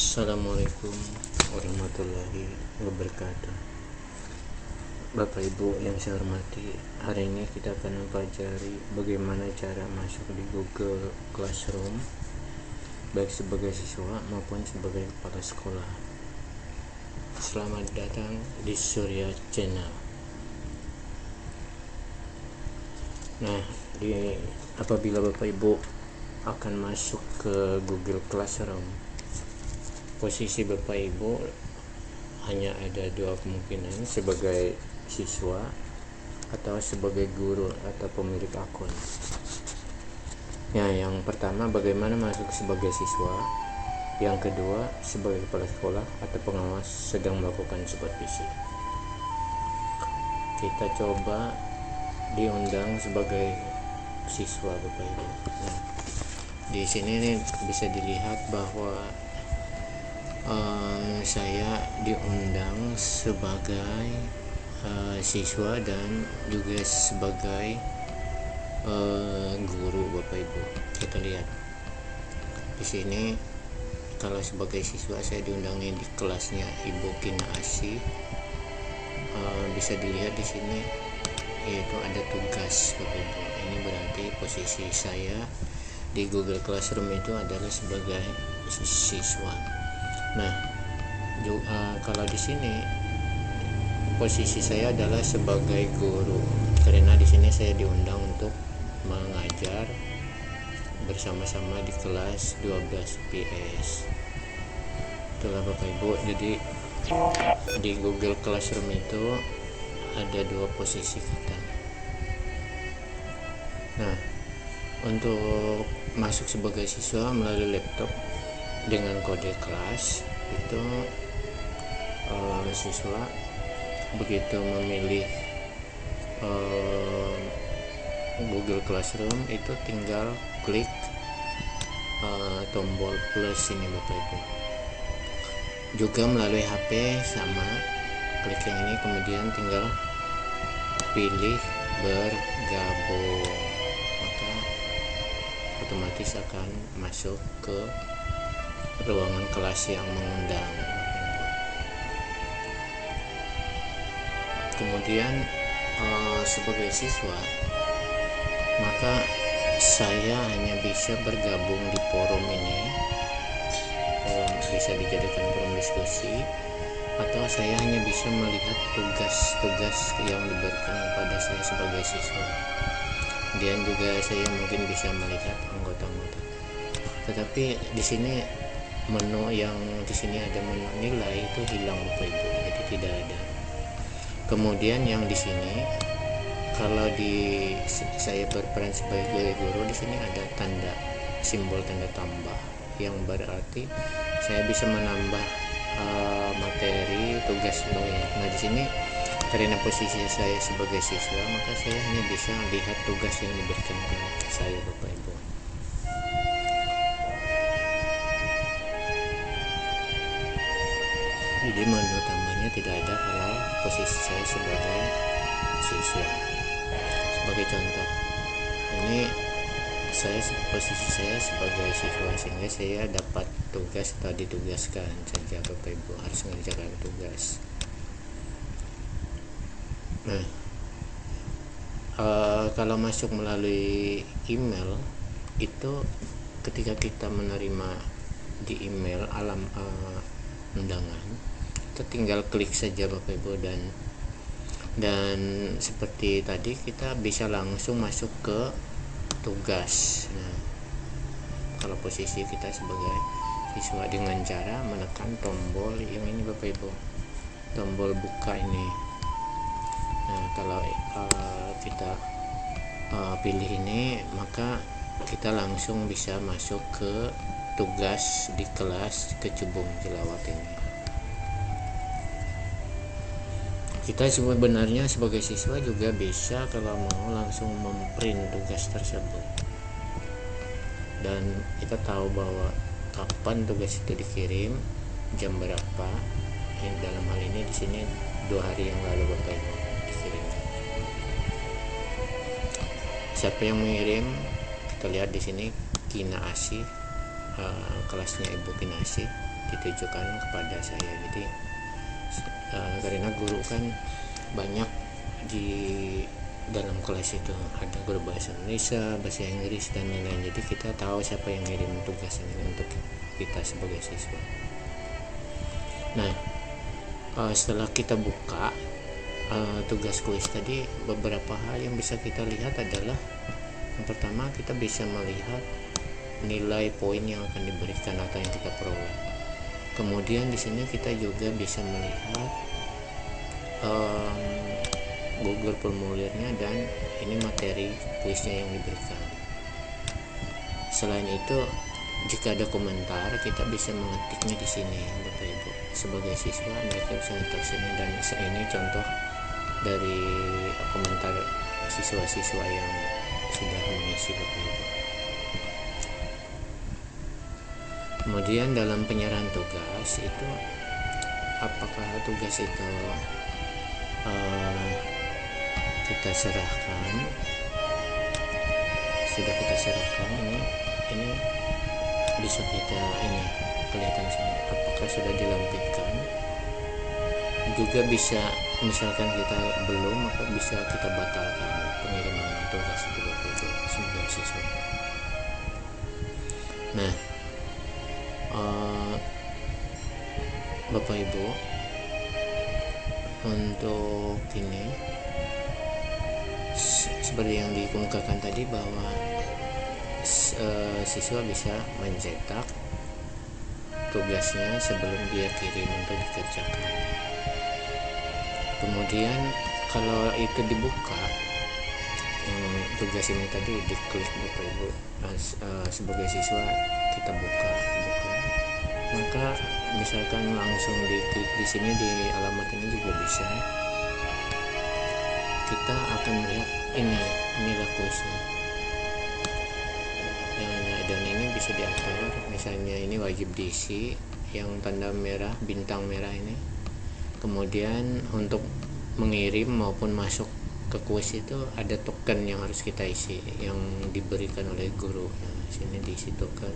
Assalamualaikum warahmatullahi wabarakatuh. Bapak Ibu yang saya hormati, hari ini kita akan mempelajari bagaimana cara masuk di Google Classroom baik sebagai siswa maupun sebagai kepala sekolah. Selamat datang di Surya Channel. Nah, apabila Bapak Ibu akan masuk ke Google Classroom, posisi Bapak Ibu hanya ada dua kemungkinan, sebagai siswa atau sebagai guru atau pemilik akun. Yang pertama, bagaimana masuk sebagai siswa. Yang kedua, sebagai kepala sekolah atau pengawas sedang melakukan supervisi. Kita coba diundang sebagai siswa Bapak Ibu. Di sini nih bisa dilihat bahwa saya diundang sebagai siswa dan juga sebagai guru Bapak Ibu. Kita lihat di sini, kalau sebagai siswa saya diundang nih di kelasnya Ibu Kina Asih. Bisa dilihat di sini yaitu ada tugas Bapak Ibu. Ini berarti posisi saya di Google Classroom itu adalah sebagai siswa. Nah, kalau di sini posisi saya adalah sebagai guru, karena di sini saya diundang untuk mengajar bersama-sama di kelas 12 PS. Itulah Bapak Ibu. Jadi di Google Classroom itu ada dua posisi kita. Nah, untuk masuk sebagai siswa melalui laptop dengan kode kelas itu, siswa begitu memilih Google Classroom itu tinggal klik tombol plus ini Bapak Ibu. Juga melalui HP sama, klik yang ini, kemudian tinggal pilih bergabung, maka otomatis akan masuk ke ruangan kelas yang mengundang. Kemudian sebagai siswa, maka saya hanya bisa bergabung di forum ini, bisa dijadikan forum diskusi, atau saya hanya bisa melihat tugas-tugas yang diberikan kepada saya sebagai siswa. Dan juga saya mungkin bisa melihat anggota-anggota. Tetapi di sini menu yang di sini ada menu nilai itu hilang Bapak Ibu, jadi tidak ada. Kemudian yang di sini, kalau saya berperan sebagai guru, di sini ada simbol tanda tambah, yang berarti saya bisa menambah materi tugas bawahnya. Nah, di sini karena posisi saya sebagai siswa, maka saya hanya bisa lihat tugas yang diberikan ke saya Bapak Ibu. Jadi menu tambahnya tidak ada kalau posisi saya sebagai siswa. Sebagai contoh, ini posisi saya sebagai siswa, sehingga saya dapat tugas atau ditugaskan saja Bapak Ibu, harus mengerjakan tugas. Nah, kalau masuk melalui email itu, ketika kita menerima di email undangan, kita tinggal klik saja Bapak Ibu, dan seperti tadi kita bisa langsung masuk ke tugas. Nah, kalau posisi kita sebagai siswa dengan cara menekan tombol yang ini Bapak Ibu, tombol buka ini. Nah, kalau kita pilih ini, maka kita langsung bisa masuk ke tugas di kelas Kecubung Jelawat ini. Kita sebenarnya sebagai siswa juga bisa kalau mau langsung memprint tugas tersebut, dan kita tahu bahwa kapan tugas itu dikirim, jam berapa. Dalam hal ini di sini 2 hari yang lalu Bapak Ibu dikirim. Siapa yang mengirim? Kita lihat di sini, Kina Asih. kelasnya Ibu Kinasih ditujukan kepada saya. Jadi karena guru kan banyak di dalam kelas itu, ada guru bahasa Indonesia, bahasa Inggris dan lain-lain. Jadi kita tahu siapa yang ngirim tugas ini untuk kita sebagai siswa. Nah, setelah kita buka tugas kuis tadi, beberapa hal yang bisa kita lihat adalah yang pertama, kita bisa melihat nilai poin yang akan diberikan atau yang kita peroleh. Kemudian di sini kita juga bisa melihat Google formulirnya dan ini materi kuisnya yang diberikan. Selain itu, jika ada komentar, kita bisa mengetiknya di sini, Bapak Ibu. Sebagai siswa, mereka bisa ngetik sini, dan ini contoh dari komentar siswa-siswa yang sudah mengisi, Bapak Ibu. Kemudian dalam penyerahan tugas itu, apakah tugas itu kita serahkan, sudah kita serahkan, ini bisa kita kelihatan sini, apakah sudah dilampirkan. Juga bisa, misalkan kita belum, maka bisa kita batalkan pengiriman tugas itu, Bapak Ibu, sebagai siswa. Nah, Bapak Ibu, untuk ini seperti yang dikemukakan tadi, bahwa siswa bisa mencetak tugasnya sebelum dia kirim untuk dikerjakan. Kemudian kalau itu dibuka, tugas ini tadi diklik, Bapak Ibu, sebagai siswa kita buka, maka misalkan langsung diklik di sini, di alamat ini juga bisa. Kita akan melihat ini nilai kuisnya, dan ini bisa diatur. Misalnya ini wajib diisi, yang tanda merah, bintang merah ini. Kemudian untuk mengirim maupun masuk ke kuis itu ada token yang harus kita isi, yang diberikan oleh guru. Nah, sini diisi token.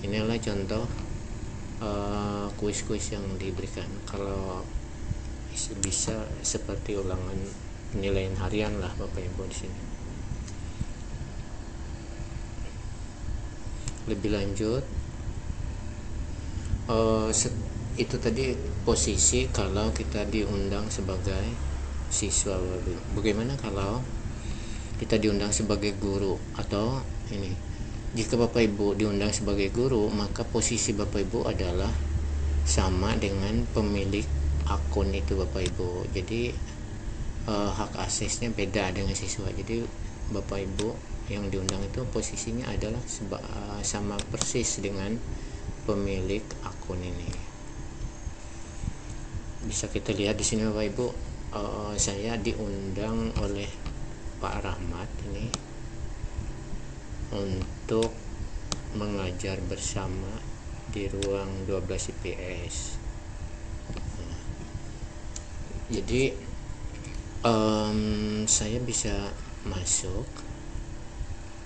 Inilah contoh kuis-kuis yang diberikan. Kalau bisa seperti ulangan penilaian harian lah, Bapak Ibu, di sini. Lebih lanjut, itu tadi posisi kalau kita diundang sebagai siswa. Bagaimana kalau kita diundang sebagai guru? Atau ini, jika Bapak Ibu diundang sebagai guru, maka posisi Bapak Ibu adalah sama dengan pemilik akun itu, Bapak Ibu. Jadi hak aksesnya beda dengan siswa. Jadi Bapak Ibu yang diundang itu posisinya adalah sama persis dengan pemilik akun ini. Bisa kita lihat di sini, Bapak Ibu, saya diundang oleh Pak Rahmat ini untuk mengajar bersama di ruang 12 IPS. Jadi saya bisa masuk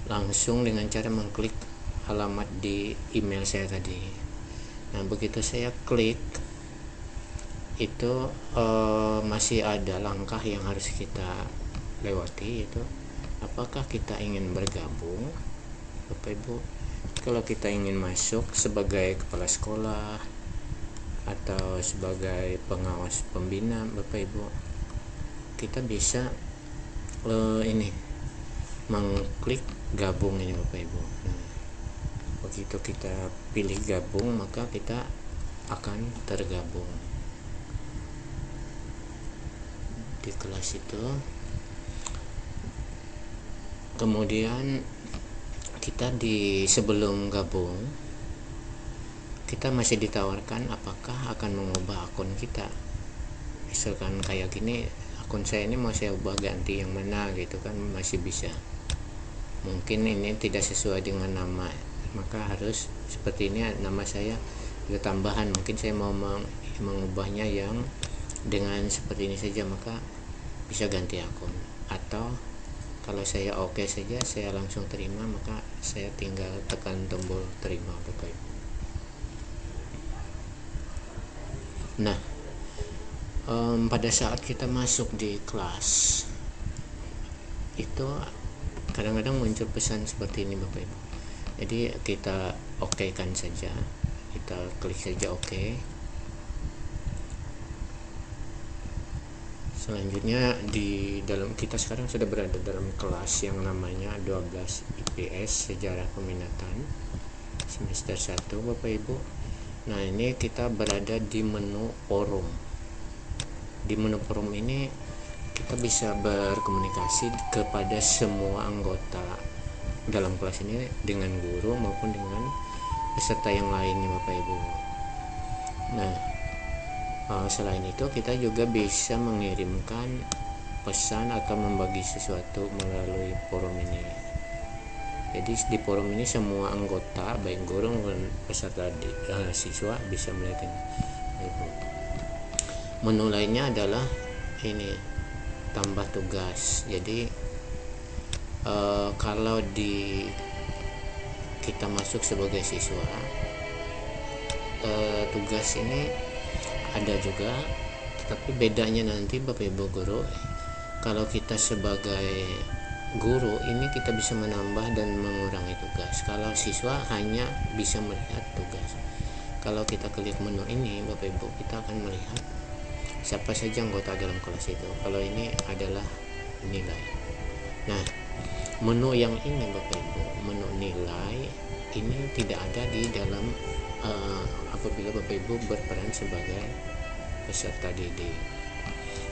langsung dengan cara mengklik alamat di email saya tadi. Nah, begitu saya klik itu masih ada langkah yang harus kita lewati, yaitu apakah kita ingin bergabung, Bapak Ibu. Kalau kita ingin masuk sebagai kepala sekolah atau sebagai pengawas pembina, Bapak Ibu, kita bisa ini mengklik gabung ini, Bapak Ibu. Nah, begitu kita pilih gabung, maka kita akan tergabung di kelas itu. Kemudian kita sebelum gabung, kita masih ditawarkan apakah akan mengubah akun kita. Misalkan kayak gini, akun saya ini mau saya ubah ganti yang mana gitu kan, masih bisa. Mungkin ini tidak sesuai dengan nama, maka harus seperti ini, nama saya ada tambahan, mungkin saya mau mengubahnya yang dengan seperti ini saja, maka bisa ganti akun. Atau Kalau saya oke saja, saya langsung terima, maka saya tinggal tekan tombol terima Bapak Ibu. Nah, pada saat kita masuk di kelas itu kadang-kadang muncul pesan seperti ini Bapak Ibu. Jadi kita okekan saja, kita klik saja oke. Selanjutnya kita sekarang sudah berada dalam kelas yang namanya 12 IPS Sejarah Peminatan semester 1 Bapak Ibu. Nah, ini kita berada di menu forum. Di menu forum ini kita bisa berkomunikasi kepada semua anggota dalam kelas ini, dengan guru maupun dengan peserta yang lainnya Bapak Ibu. Nah, selain itu kita juga bisa mengirimkan pesan atau membagi sesuatu melalui forum ini. Jadi di forum ini semua anggota baik guru maupun peserta siswa bisa melihat ini. Menu lainnya adalah ini, tambah tugas. Jadi kalau kita masuk sebagai siswa, tugas ini ada juga, tetapi bedanya nanti Bapak Ibu guru, kalau kita sebagai guru ini kita bisa menambah dan mengurangi tugas. Kalau siswa hanya bisa melihat tugas. Kalau kita klik menu ini Bapak Ibu, kita akan melihat siapa saja anggota dalam kelas itu. Kalau ini adalah nilai. Nah, menu yang ini Bapak Ibu, menu nilai ini tidak ada di dalam apabila Bapak Ibu berperan sebagai peserta didik.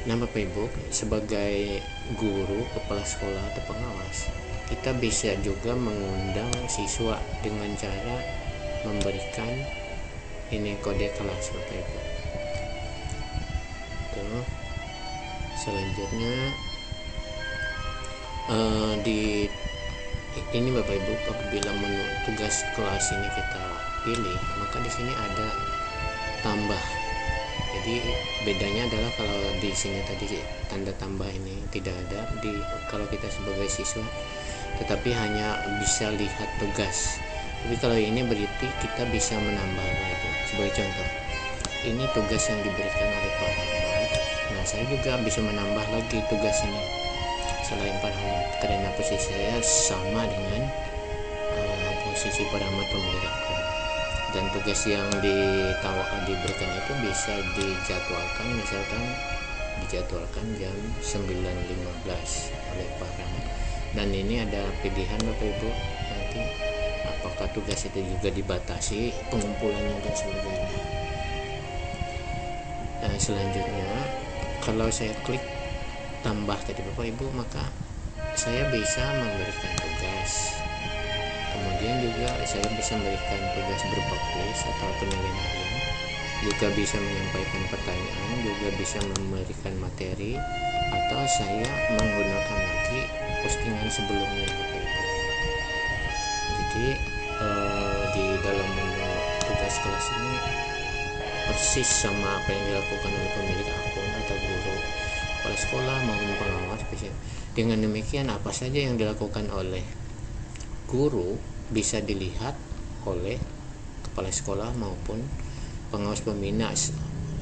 Nah Bapak Ibu, sebagai guru, kepala sekolah atau pengawas, kita bisa juga mengundang siswa dengan cara memberikan ini kode kelas Bapak Ibu. Tuh. Selanjutnya di ini Bapak Ibu, apabila menu tugas kelas ini kita pilih, maka di sini ada tambah. Jadi bedanya adalah kalau di sini tadi tanda tambah ini tidak ada kalau kita sebagai siswa, tetapi hanya bisa lihat tugas. Tapi kalau ini berarti kita bisa menambah Bapak. Sebagai contoh, ini tugas yang diberikan oleh Pak Rahmat. Nah, saya juga bisa menambah lagi tugas ini selain Pak Rahmat, karena posisi saya sama dengan posisi Pak Rahmat pemilik akun. Dan tugas yang diberikan itu bisa dijadwalkan, misalkan dijadwalkan jam 9.15 oleh Pak Rahmat. Dan ini ada pilihan Bapak Ibu, nanti apakah tugas itu juga dibatasi pengumpulannya dan sebagainya. Nah, selanjutnya kalau saya klik tambah tadi Bapak Ibu, maka saya bisa memberikan tugas. Kemudian juga saya bisa memberikan tugas berupa kuis atau penilaian harian, juga bisa menyampaikan pertanyaan, juga bisa memberikan materi, atau saya menggunakan lagi postingan sebelumnya Bapak Ibu. Jadi di dalam menu tugas kelas ini persis sama apa yang dilakukan oleh pemilik akun atau guru, kepala sekolah maupun pengawas. Dengan demikian, apa saja yang dilakukan oleh guru bisa dilihat oleh kepala sekolah maupun pengawas pembina.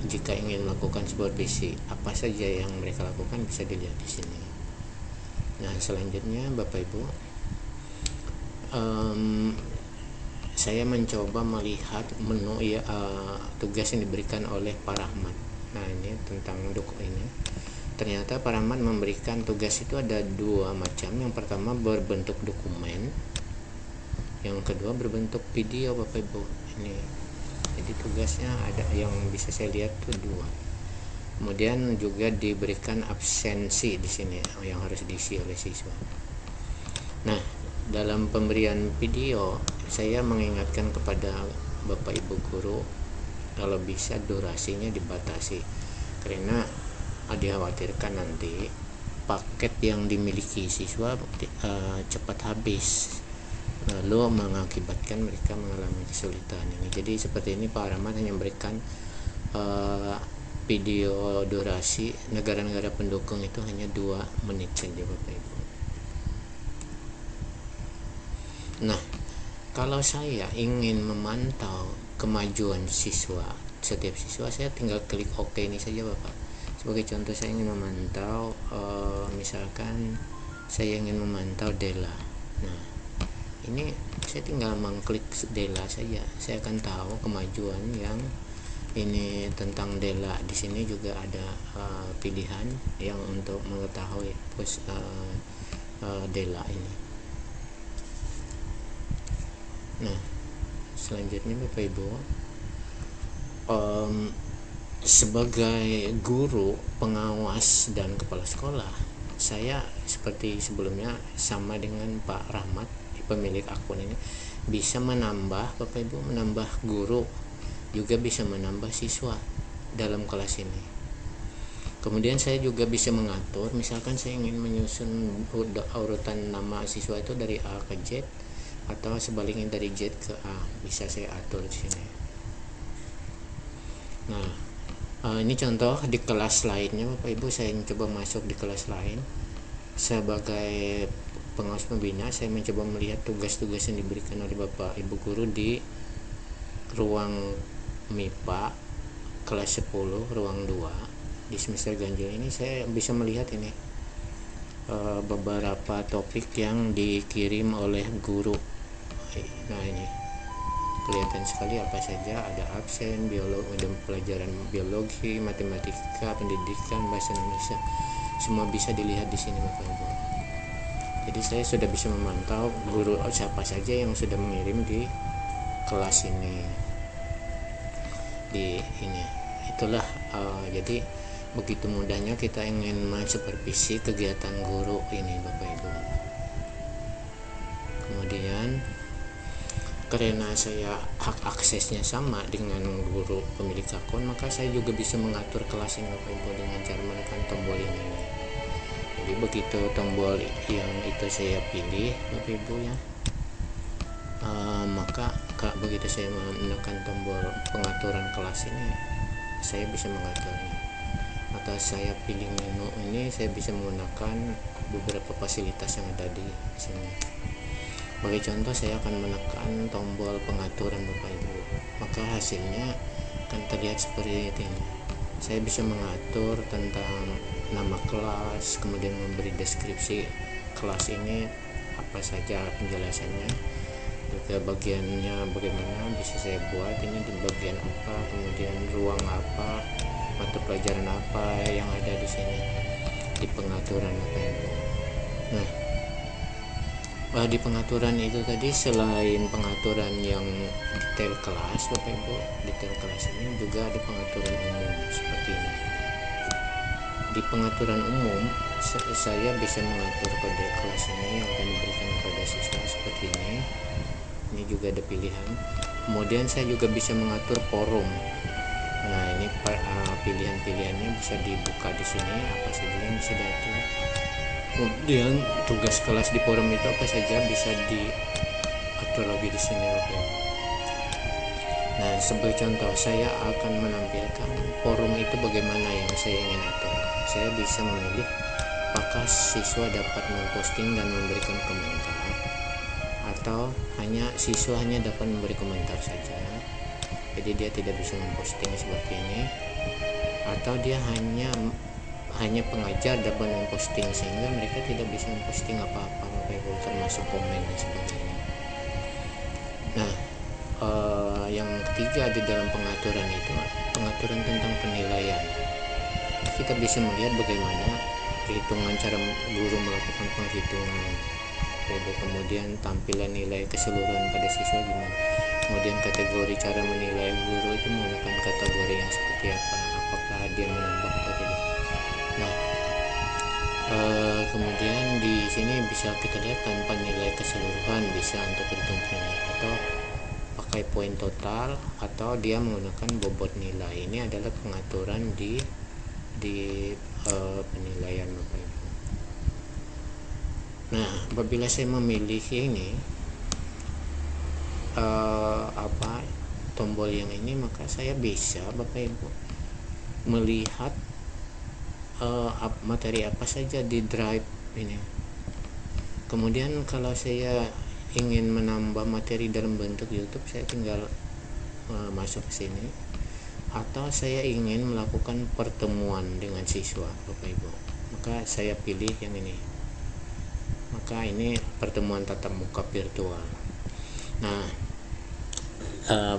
Jika ingin melakukan supervisi, apa saja yang mereka lakukan bisa dilihat di sini. Nah, selanjutnya Bapak Ibu, saya mencoba melihat menu tugas yang diberikan oleh Pak Rahmat. Nah, ini tentang ini. Ternyata Pak Rahmat memberikan tugas itu ada dua macam. Yang pertama berbentuk dokumen, yang kedua berbentuk video Bapak Ibu. Ini jadi tugasnya ada yang bisa saya lihat tuh dua. Kemudian juga diberikan absensi di sini yang harus diisi oleh siswa. Nah, dalam pemberian video saya mengingatkan kepada Bapak Ibu guru kalau bisa durasinya dibatasi, karena dikhawatirkan nanti paket yang dimiliki siswa cepat habis, lalu mengakibatkan mereka mengalami kesulitan ini. Jadi seperti ini Pak Rahmat hanya memberikan video durasi negara-negara pendukung itu hanya 2 menit saja Bapak Ibu. Nah, kalau saya ingin memantau kemajuan siswa, setiap siswa, saya tinggal klik OK ini saja Bapak. Sebagai contoh, saya ingin memantau misalkan saya ingin memantau Dela. Nah, ini saya tinggal mengklik Dela saja, saya akan tahu kemajuan yang ini tentang Dela. Di sini juga ada pilihan yang untuk mengetahui Dela ini. Nah, selanjutnya Bapak Ibu, sebagai guru, pengawas, dan kepala sekolah, saya seperti sebelumnya sama dengan Pak Rahmat, pemilik akun ini, bisa menambah Bapak Ibu, menambah guru, juga bisa menambah siswa dalam kelas ini. Kemudian saya juga bisa mengatur, misalkan saya ingin menyusun urutan nama siswa itu dari A ke Z, atau sebaliknya dari Z ke A, bisa saya atur di sini. Nah, ini contoh di kelas lainnya Bapak Ibu. Saya mencoba masuk di kelas lain sebagai pengawas pembina. Saya mencoba melihat tugas-tugas yang diberikan oleh Bapak Ibu guru di ruang MIPA kelas 10 ruang 2 di semester ganjil ini. Saya bisa melihat ini beberapa topik yang dikirim oleh guru. Nah, ini kelihatan sekali apa saja, ada absen, biologi, ada pelajaran biologi, matematika, pendidikan, bahasa Indonesia, semua bisa dilihat di sini Bapak Ibu. Jadi saya sudah bisa memantau guru siapa saja yang sudah mengirim di kelas ini. Itulah jadi begitu mudahnya kita ingin mensupervisi kegiatan guru ini Bapak Ibu. Kemudian karena saya hak aksesnya sama dengan guru pemilik akun, maka saya juga bisa mengatur kelas ini Bapak Ibu dengan cara menekan tombol ini. Jadi begitu tombol yang itu saya pilih Bapak Ibu ya, maka begitu saya menekan tombol pengaturan kelas ini, saya bisa mengaturnya. Atau saya pilih menu ini, saya bisa menggunakan beberapa fasilitas yang ada di sini. Sebagai contoh, saya akan menekan tombol pengaturan Bapak Ibu, maka hasilnya akan terlihat seperti ini. Saya bisa mengatur tentang nama kelas, kemudian memberi deskripsi kelas ini apa saja penjelasannya, juga bagiannya bagaimana bisa saya buat ini di bagian apa, kemudian ruang apa, mata pelajaran apa yang ada di sini di pengaturan Bapak Ibu. Nah, di pengaturan itu tadi, selain pengaturan yang detail kelas Bapak Ibu, detail kelas ini juga ada pengaturan umum seperti ini. Di pengaturan umum saya bisa mengatur kode kelas ini yang akan diberikan kepada siswa seperti ini. Ini juga ada pilihan. Kemudian saya juga bisa mengatur forum. Nah, ini pilihan-pilihannya bisa dibuka di sini, apa saja yang bisa diatur. Kemudian tugas kelas di forum itu apa saja bisa diatur lagi di sini Bapak Ibu. Nah, sebagai contoh, saya akan menampilkan forum itu bagaimana yang saya ingin atur. Saya bisa memilih apakah siswa dapat memposting dan memberikan komentar, atau siswa hanya dapat memberi komentar saja, jadi dia tidak bisa memposting seperti ini, atau dia hanya pengajar dapat memposting sehingga mereka tidak bisa memposting apa-apa Bapak Ibu, termasuk komen dan sebagainya. Nah, yang ketiga di dalam pengaturan itu pengaturan tentang penilaian. Kita bisa melihat bagaimana perhitungan, cara guru melakukan penghitungan, kemudian tampilan nilai keseluruhan pada siswa gimana, kemudian kategori, cara menilai guru itu menggunakan kategori yang seperti apa, apakah dia menambah atau tidak. Nah, kemudian di sini bisa kita lihat tanpa nilai keseluruhan, bisa untuk berhitung penilaian, atau pakai poin total, atau dia menggunakan bobot nilai. Ini adalah pengaturan di penilaian Bapak Ibu. Nah, apabila saya memilih ini tombol yang ini, maka saya bisa Bapak Ibu melihat materi apa saja di drive ini. Kemudian kalau saya ingin menambah materi dalam bentuk YouTube, saya tinggal masuk ke sini, atau saya ingin melakukan pertemuan dengan siswa Bapak Ibu, maka saya pilih yang ini. Maka ini pertemuan tatap muka virtual. Nah,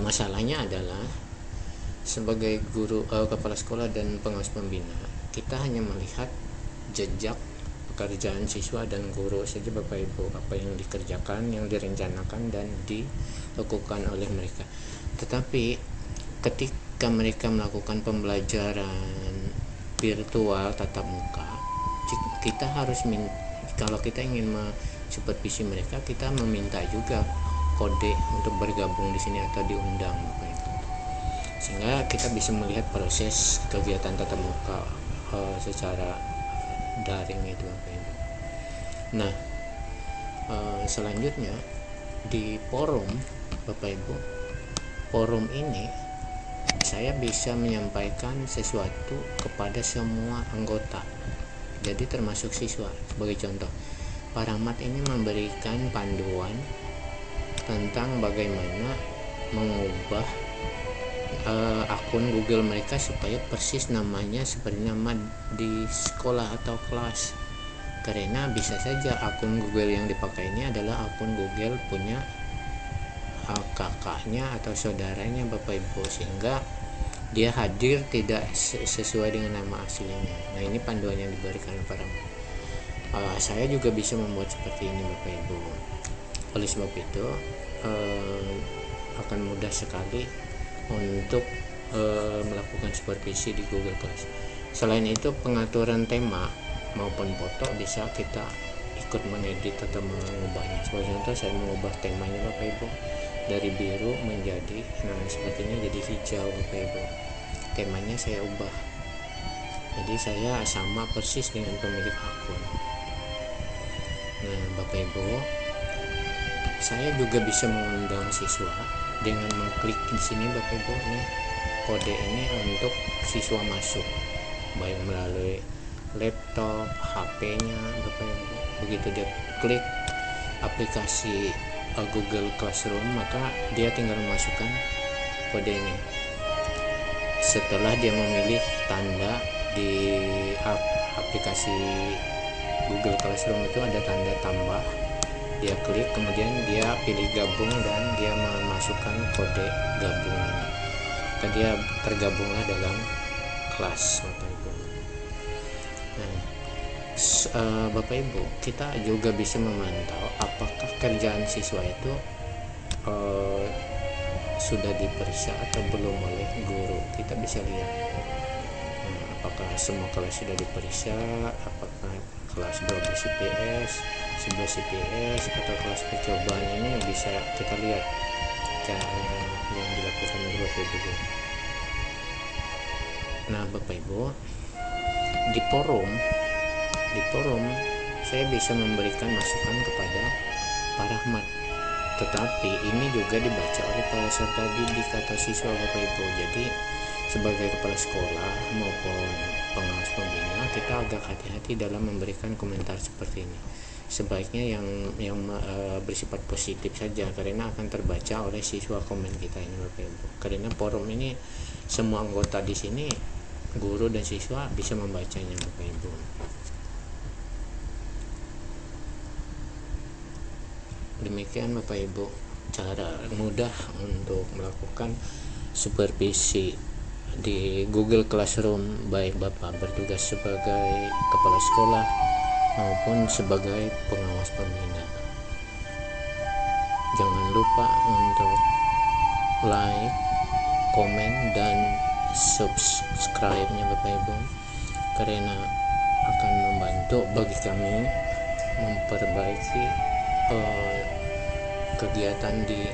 masalahnya adalah sebagai guru, kepala sekolah dan pengawas pembina, kita hanya melihat jejak pekerjaan siswa dan guru saja Bapak Ibu, apa yang dikerjakan, yang direncanakan dan dilakukan oleh mereka. Tetapi ketika mereka melakukan pembelajaran virtual tatap muka, kita harus kalau kita ingin supervisi mereka, kita meminta juga kode untuk bergabung di sini atau diundang Bapak Ibu, sehingga kita bisa melihat proses kegiatan tatap muka secara daring itu Bapak Ibu. Nah, selanjutnya di forum Bapak Ibu, forum ini saya bisa menyampaikan sesuatu kepada semua anggota, jadi termasuk siswa. Sebagai contoh, Pak Rahmat ini memberikan panduan tentang bagaimana mengubah akun Google mereka supaya persis namanya seperti nama di sekolah atau kelas, karena bisa saja akun Google yang dipakai ini adalah akun Google punya kakaknya atau saudaranya Bapak Ibu, sehingga dia hadir tidak sesuai dengan nama aslinya. Nah, ini panduan yang diberikan para saya juga bisa membuat seperti ini Bapak Ibu. Oleh sebab itu akan mudah sekali untuk melakukan supervisi di Google Class. Selain itu, pengaturan tema maupun foto bisa kita ikut mengedit atau mengubahnya. Sebagai contoh, saya mengubah temanya Bapak Ibu dari biru menjadi seperti ini, jadi hijau Bapak Ibu. Temanya saya ubah, jadi saya sama persis dengan pemilik akun. Nah Bapak Ibu, saya juga bisa mengundang siswa dengan mengklik di sini Bapak Ibu, nih kode ini untuk siswa masuk baik melalui laptop, HP-nya Bapak Ibu. Begitu dia klik aplikasi Google Classroom, maka dia tinggal memasukkan kode ini. Setelah dia memilih tanda di aplikasi Google Classroom itu ada tanda tambah, dia klik, kemudian dia pilih gabung dan dia memasukkan kode gabung, maka dia tergabunglah dalam kelas Bapak Ibu. Nah, Bapak Ibu, kita juga bisa memantau apakah kerjaan siswa itu sudah diperiksa atau belum oleh guru. Kita bisa lihat apakah semua kelas sudah diperiksa, apakah kelas 12 IPS, 11 IPS atau kelas percobaan. ini bisa kita lihat cara yang dilakukan oleh Bapak Ibu. Nah Bapak Ibu, di forum saya bisa memberikan masukan kepada Pak Rahmat, tetapi ini juga dibaca oleh peserta didik atau siswa Bapak Ibu. Jadi sebagai kepala sekolah maupun pengawas pembina, kita agak hati-hati dalam memberikan komentar seperti ini. Sebaiknya yang bersifat positif saja, karena akan terbaca oleh siswa komen kita ini Bapak Ibu. Karena forum ini semua anggota di sini, guru dan siswa bisa membacanya Bapak Ibu. Demikian Bapak Ibu cara mudah untuk melakukan supervisi di Google Classroom, baik Bapak bertugas sebagai kepala sekolah maupun sebagai pengawas pembina. Jangan lupa untuk like, komen, dan subscribe-nya Bapak Ibu, karena akan membantu bagi kami memperbaiki kegiatan di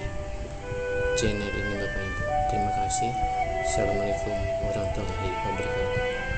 channel ini Bapak Ibu. Terima kasih. Assalamualaikum warahmatullahi wabarakatuh.